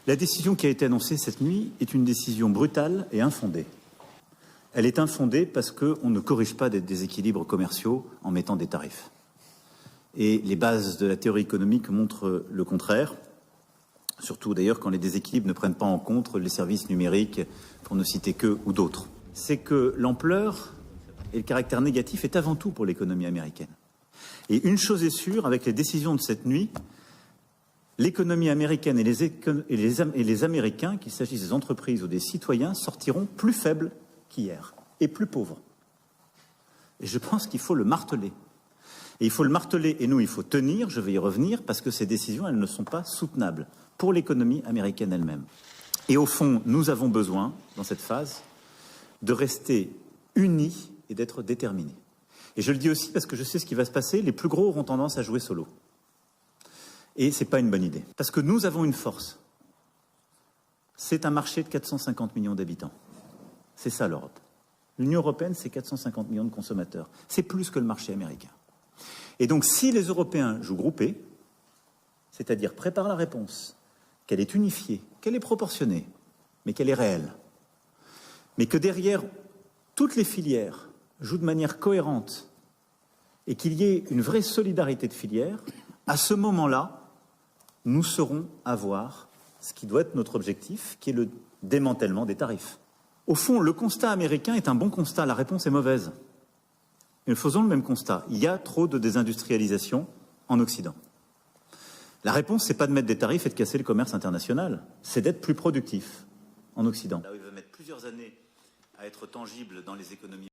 La décision qui a été annoncée cette nuit est une décision brutale et infondée. Elle est infondée parce qu'on ne corrige pas des déséquilibres commerciaux en mettant des tarifs. Et les bases de la théorie économique montrent le contraire, surtout d'ailleurs quand les déséquilibres ne prennent pas en compte les services numériques, pour ne citer qu'eux ou d'autres. C'est que l'ampleur et le caractère négatif est avant tout pour l'économie américaine. Et une chose est sûre, avec les décisions de cette nuit, l'économie américaine et les Américains, qu'il s'agisse des entreprises ou des citoyens, sortiront plus faibles qu'hier et plus pauvres. Et je pense qu'il faut le marteler. Et il faut le marteler, et nous, il faut tenir, je vais y revenir, parce que ces décisions, elles ne sont pas soutenables pour l'économie américaine elle-même. Et au fond, nous avons besoin, dans cette phase, de rester unis et d'être déterminés. Et je le dis aussi parce que je sais ce qui va se passer, les plus gros auront tendance à jouer solo. Et ce n'est pas une bonne idée. Parce que nous avons une force. C'est un marché de 450 millions d'habitants. C'est ça l'Europe. L'Union européenne, c'est 450 millions de consommateurs. C'est plus que le marché américain. Et donc, si les Européens jouent groupés, c'est-à-dire préparent la réponse, qu'elle est unifiée, qu'elle est proportionnée, mais qu'elle est réelle, mais que derrière, toutes les filières jouent de manière cohérente et qu'il y ait une vraie solidarité de filières, à ce moment-là, nous saurons avoir ce qui doit être notre objectif, qui est le démantèlement des tarifs. Au fond, le constat américain est un bon constat, la réponse est mauvaise. Mais faisons le même constat. Il y a trop de désindustrialisation en Occident. La réponse, ce n'est pas de mettre des tarifs et de casser le commerce international, c'est d'être plus productif en Occident. Là où il va mettre plusieurs années à être tangible dans les économies